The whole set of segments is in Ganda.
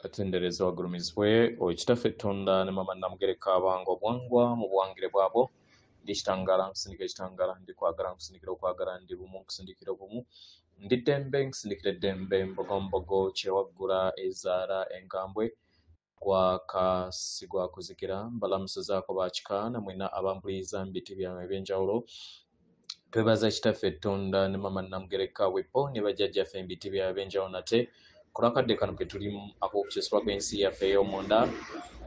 atendereza wagulumizibwe Owekitaffe Tonda ne Mama Namugereka abange obwangwa mu buwangire bwabo ndi kitangala nkusindika ekitangala ndi kwagala nkusindikira okwagala ndi bumu nkusindikira obumu ndi ddembe nkusindikira eddembe mbogombogo kyewaggula ezaala enkambwe gwakasigwa kuzikira mbalamusizaako bakika namwena abampuliza mu biti byammwe ebyenjawulo twebaza Kitaffe Tonda ne Mama Namugereka wepo ne bajjajjaffe mu biti byabwe ebyenjawulo nate kulakadde kano ke tulimu ak'okukyusibwa kw'ensi yaffe ey'omunda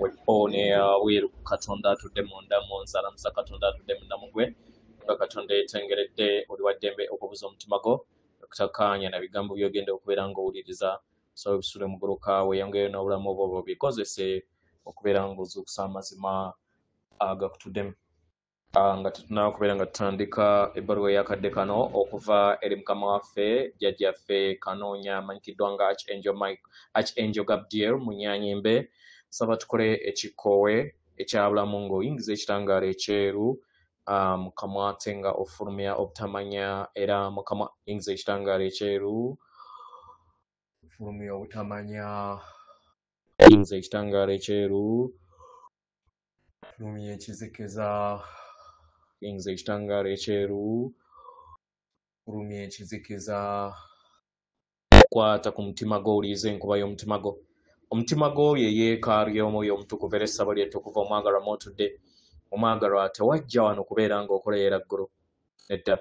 wepo ne weeru Katonda atudde munda mu nsalamusa Katonda atudde munda mugwe nga Katonda yeetengeredde oli wa ddembe okubuza omutima gwo okutakkaanya na bigambo by'ogenda okubeera ng'owuliriza so ebisule mu ggulu weeyongeyo n'obulamu obwo bikozese okubeera ng'ozuukusa amazima agakutuddemu nga tutunaba okubeera nga tutandika ebbaluwa ey'akadde kano okuva eri mukama waffe jjajjaffe Kanoonya amanyikiddwa nga Archangel Gabriel Munyanyimbe saba tukole ekikoowe ekyabulamu ng'oyingiza ekitangaala ekyeru mukama ate nga ofulumya obutamanya era mukama yingiza ekitangaala ekyeru ofulumya obutamanya yingiza ekitangaala ekyeru fulumya ekizikiza yingiza ekitangaala ekyeru fulumya ekizikiza kwata ku mutima gwo owuliriza enkuba y'omutima gwo omutima gwo ye yeekaalu y'omwoyo omutukuvu era essabo ly'ettukuvu omwagalwa mwotudde omwagalwa tewajja wano kubeera ng'okoleera ggulu nedda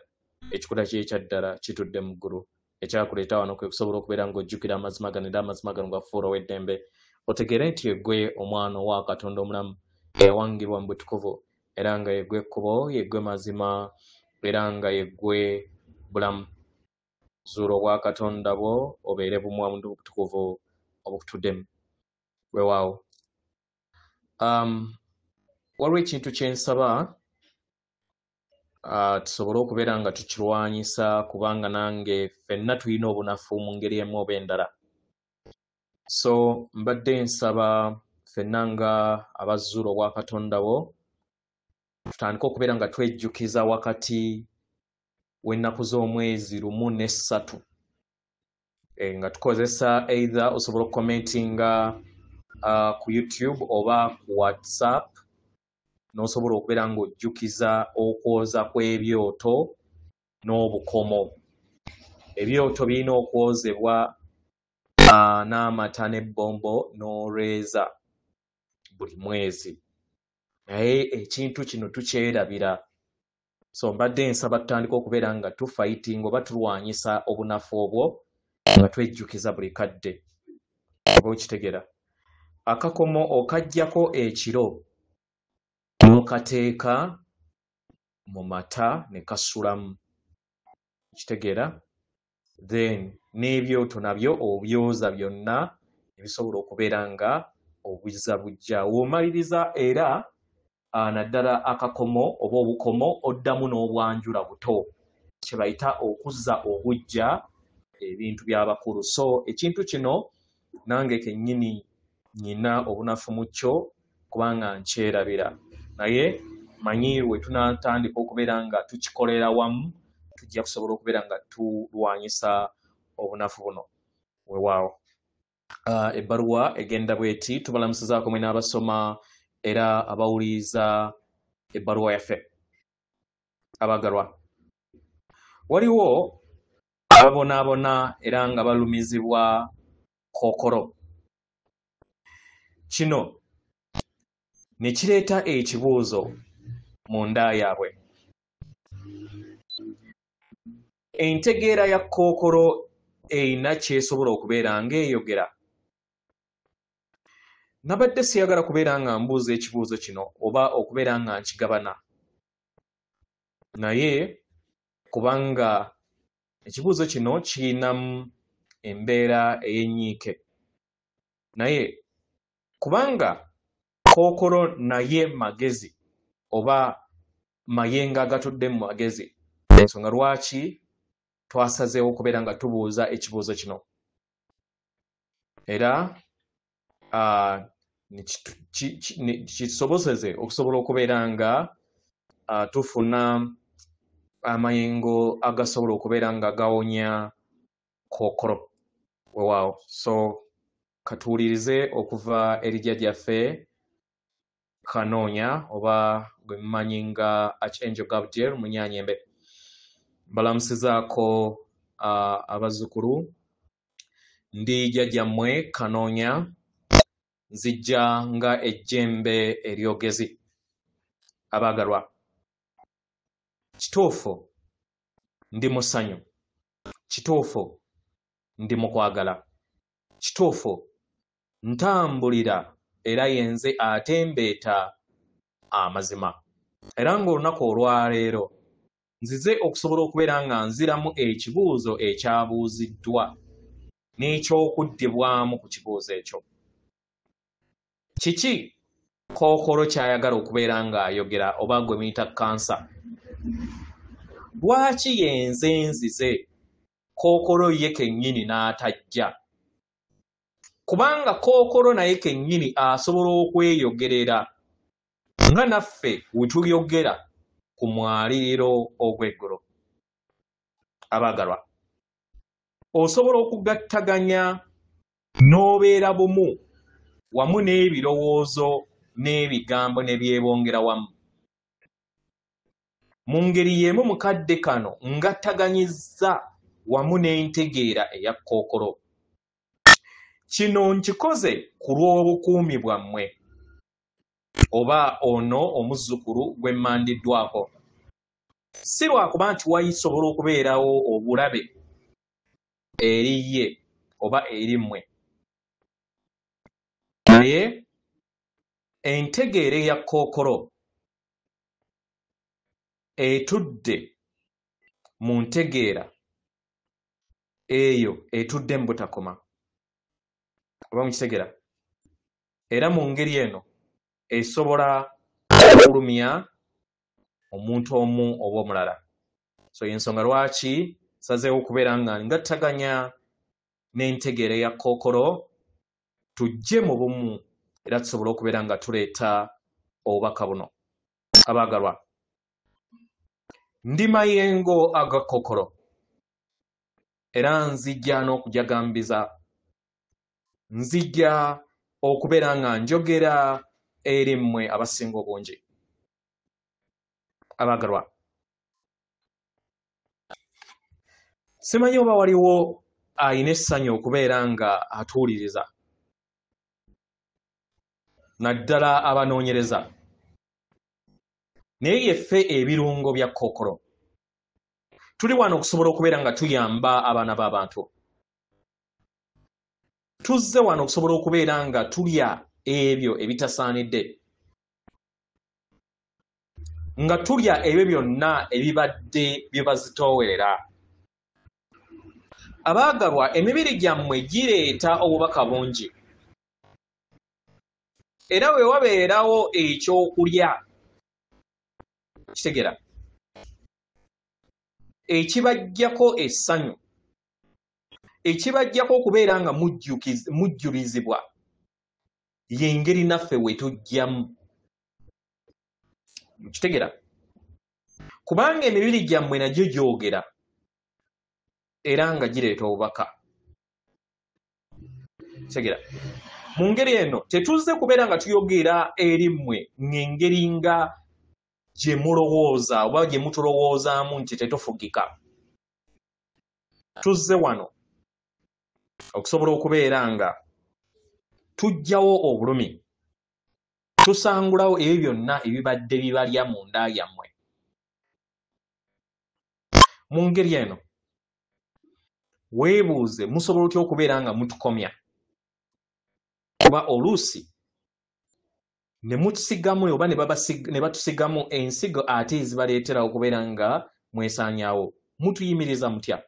ekikuta ky'ekyaddala kitudde mu ggulu ekyakuleeta wano kwe kusobola okubeera ng'ojjukira amazima gano era amazima gano gafuula ow'eddembe otegeere nti yeggwe omwana owa Katonda omulamu eyawangibwa mu butukuvu era nga yeggwe ekkubo yeggwe mazima era nga yeggwe bulamu zuula obwa Katonda bwo obeere bumu wamu n'obutukuvu obukutuddemu weewaawo waliwo ekintu kye nsaba tusobole okubeera nga tukirwanyisa kubanga nange ffenna tulina obunafu mu ngeri emu oba endala so mbadde nsaba ffenna nga abazzuula obwa Katonda bo tutandike okubeera nga twejjukiza wakati w'ennaku z'omwezi 1 ne 3 nga tukozesa either osobola okukomentinga ku YouTube oba ku WhatsApp n'osobola okubeera ng'ojjukiza okwoza kw'ebyoto n'obukomo ebyoto birina okwozebwa n'amata n'ebbombo n'olweza buli mwezi naye ekintu kino tukyerabira so mbadde nsaba tutandika okubeera nga tufayitinga oba tulwanyisa obunafu obwo nga twejjukiza buli kadde oba okitegera akakomo okaggyako ekiro n'okateeka mu mata ne kasulamu kitegeera then n'ebyoto nabyo obyoza byonna ebisobola okubeera nga obuzza bujja w'omaliriza era naddala akakomo oba obukomo oddamu n'obwanjula buto kye bayita okuzza obujja ebintu by'abakulu so ekintu kino nange kennyini nnyina obunafu mu kyo kubanga nkyerabira naye manyi we tunatandika okubeera nga tukikolera wamu tujja kusobola okubeera nga tulwanyisa obunafu buno weewaawo ebbaluwa egenda bweti tubalamusizaako mwe n'abasoma era abawuliriza ebbaluwa yaffe abagalwa waliwo ababonaabona era nga balumizibwa kookolo kino ne kireeta ekibuuzo mu nda yaabwe entegeera ya kookolo eyina kyesobola okubeera ng'eyogera nabadde siyagala kubeera nga mbuuza ekibuuzo kino oba okubeera nga nkigabana naye kubanga ekibuuzo kino kirinamu embeera ey'ennyiike naye kubanga kookolo naye magezi oba mayengo agatudde mu magezi ensonga lwaki twasazeewo okubeera nga tubuuza ekibuuzo kino era kisobozeze okusobola okubeera nga tufuna amayengo agasobola okubeera nga gawonya kookolo weewaawo so katuulirize okuva eri jjajjaffe Kanoonya oba gwe mumanyi nga Archangel Gabriel Munyanyembe. Mbalamusizaako abazzukulu, ndi jjajjammwe Kanoonya, nzijja nga ejjembe eryogezi. Abaagalwa, kituufu ndi mu ssanyu, kituufu ndi mu kwagala, kituufu ntambulira era yenze atembeeta amazima. Era ng'olunaku olwaleero nzize okusobola okubeera nga nziramu ekibuuzo ekyabuuziddwa n'ekyokuddibwamu ku kibuuzo ekyo. Kiki Kookolo ky'ayagala okubeera ng'ayogera oba gwe muyita kansa? Lwaki yenze nzize Kookolo ye kennyini n'atajja? Kubanga Kookolo naye kennyini asobola okweyogerera nga naffe we tuyogera ku mwaliriro ogw'eggulu. Abaagalwa, osobola okugattaganya n'obeera bumu wamu n'ebirowoozo n'ebigambo ne byebongera wamu. Mu ngeri y'emu mukadde kano ngattaganyizza wamu n'entegeera eya Kookolo. Kino nkikoze ku lw'obukuumi bwammwe oba ono omuzzukulu gwe mmandiddwako. Si lwakuba nti wayisobola okubeerawo obulabe eri ye oba eri mmwe, naye entegeera eya Kookolo etudde mu ntegeera eyo etudde mu butakoma. Oba mukitegeera? Era mu ngeri eno esobola okulumya omuntu omu oba omulala. So y'ensonga lwaki sazeewo okubeera nga ngattaganya n'entegeera ya Kookolo tujje mu bumu era tusobole okubeera nga tuleeta obubaka buno. Abaagalwa, ndi mayengo aga Kookolo era nzijja n'okujagambiza, nzijja okubeera nga njogera eri mmwe abasinga obungi. Abaagalwa, simanyi oba waliwo ayina essanyu okubeera nga atuwuliriza, naddala abanoonyereza, naye yeffe ebirungo bya Kookolo tuli wano okusobola okubeera nga tuyamba abaana b'abantu. Tuzze wano okusobola okubeera nga tulya ebyo ebitasaanidde, nga tulya ebyo byonna ebibadde bye bazitoowerera. Abaagalwa, emibiri gyammwe gireeta obubaka bungi, era bwe wabeerawo ekyokulya, kitegeera, ekibajjako essanyu, ekibajjako okubeera nga mujjulizibwa, y'engeri naffe we tujjamu. Kitegeera? Kubanga emibiri gyammwe nagyo gyogera era nga gireeta obubaka. Kitegeera? Mu ngeri eno tetuzze kubeera nga tuyogera eri mmwe ng'engeri nga gye mulowooza oba gye mutulowoozaamu nti tetufugika. Tuzze wano okusobola okubeera nga tuggyawo obulumi, tusangulawo ebyo byonna ebibadde bibalya mu nda yammwe. Mu ngeri eno weebuuze musobola otya okubeera nga mutukomya, kuba oluusi ne mutusigamu oba ne batusigamu ensigo ate ezibaleetera okubeera nga mwesaanyaawo, mutuyimiriza mutya?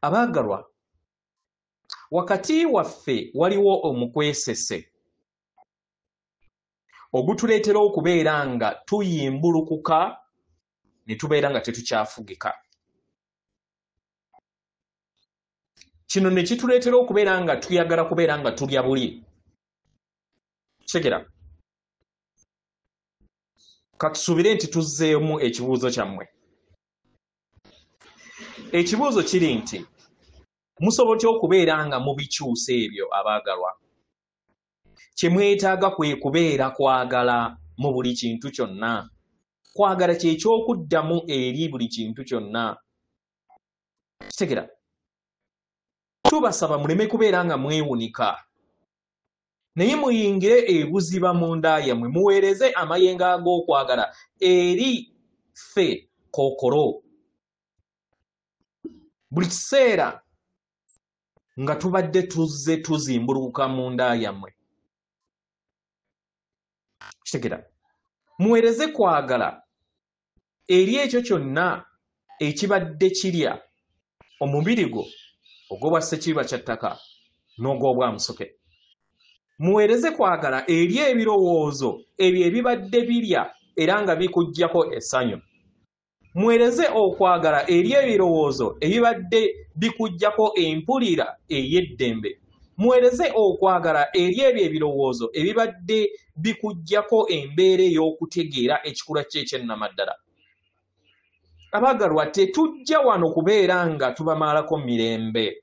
Abaagalwa, wakati waffe waliwo omukwesese ogutuleetera okubeera nga tuyimbulukuka ne tubeera nga tetukyafugika. Kino ne kituleetera okubeera nga tuyagala kubeera nga tulya buli. Kitegeera? Katusuubire nti tuzzeemu ekibuuzo kyammwe. Ekibuuzo kiri nti musobotya okubeera nga mubikyusa ebyo abaagalwa. Kye mwetaaga kwe kubeera kwagala mu buli kintu kyonna. Kwagala kye ky'okuddamu eri buli kintu kyonna. Kitegera. Tubasaba muleme kubeera nga mwewunika. Naye muyingire ebuziba mu nda yammwe muweereze amayengo ag'okwagala eri ffe Kookolo. Buli kiseera nga tubadde tuzze tuzimbulukuka mu nda yammwe. Kitegera. Muweereze kwagala eri ekyo kyonna ekibadde kirya omubiri gwo ogw'obwa Ssekibiba kya ttaka n'ogw'obwa Musoke. Muweereze kwagala eri ebirowoozo ebyo ebibadde birya era nga bikuggyako essanyu. Muweereze okwagala eri ebirowoozo ebibadde bikuggyako empulira ey'eddembe. Muweereze okwagala eri ebyo ebirowoozo ebibadde bikuggyako embeera ey'okutegeera ekikula ky'ekyennamaddala. Abaagalwa, tetujja wano kubeera nga tubamalako mirembe.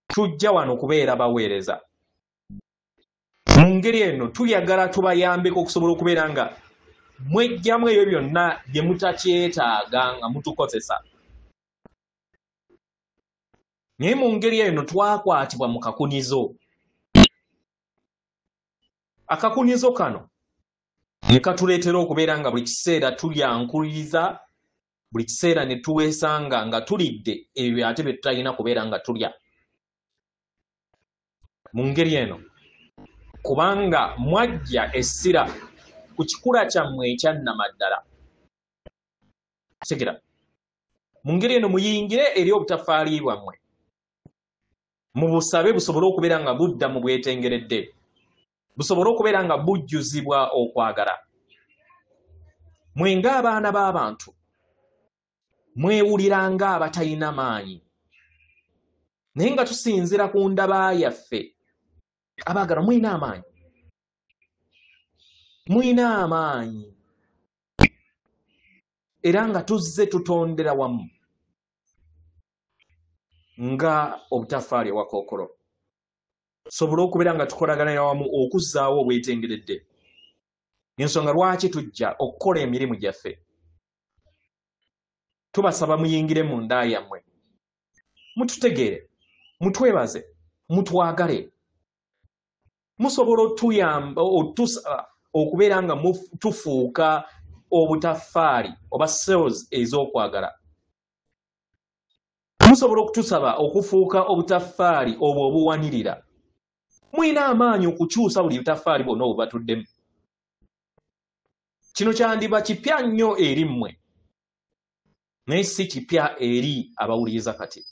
Tujja wano kubeera baweereza. Mu ngeri eno tuyagala tubayambeko okusobola okubeera nga mwejjamu ebyo byonna bye mutakyetaaga nga mutukozesa. Naye mu ngeri eno twakwatibwa mu kakunizo. Akakunizo kano ne katuleetera okubeera nga buli kiseera tulyankuliriza, buli kiseera ne tuweesanga nga tulidde ebyo ate bye tutalina kubeera nga tulya. Mu ngeri eno kubanga mwajja essira ku kikula kyammwe ekyannamaddala. Kitegera. Mu ngeri eno muyingire eri obutafaali bwammwe. Mubusabe busobole okubeera nga budda mu bwetengeredde. Busobole okubeera nga bujjuzibwa okwagala. Mwe ng'abaana b'abantu mwewulira ng'abatalina maanyi. Naye nga tusinzira ku ndaba yaffe. Abaagala, mulina amaanyi. Mulina amaanyi. Era nga tuzze tutondera wamu nga obutafaali obwa Kookolo. Tusobole okubeera nga tukolaganira wamu okuzzaawo obwetengeredde. Ensonga lwaki tujja okukola emirimu gyaffe. Tubasaba muyingire mu nda yammwe. Mututegeere, mutwebaze, mutwagale. Musobola otuyamba okubeera nga tufuuka obutafaali oba cells ez'okwagala. Musobola okutusaba okufuuka obutafaali obwo obuwanirira. Mulina amaanyi okukyusa buli butafaali bwonna obubatuddemu. Kino kyandiba kipya nnyo eri mmwe, naye si kipya eri abawuliriza kati.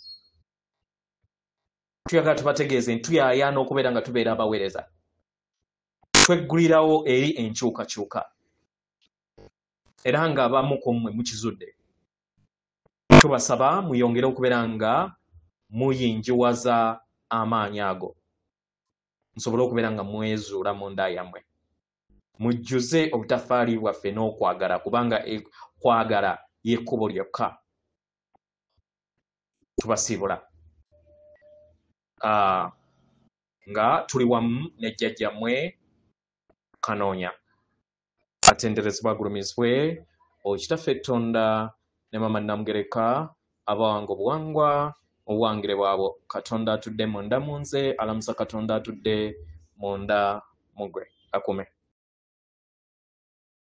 Tuyagala tubategeeze ntuyaayaana okubeera nga tubeera abaweereza. Tweggulirawo eri enkyukakyuka. Era nga abamu ku mmwe mukizudde. Tubasaba muyongere okubeera nga muyinjiwaza amaanyi ago. Musobole okubeera nga mwezuula mu nda yammwe. Mujjuze obutafaali bwaffe n'okwagala kubanga kwagala y'ekkubo lyokka. Tubasiibula. Nga tuli wamu ne jjajjammwe Kanoonya. Atenderezebwa agulumizibwe Okitaffe Tonda ne Mama Namugereka abawanga obuwangwa obuwangire bwabo. Katonda atudde munda mu nze, alamusa Katonda atudde munda mu gwe. Akume.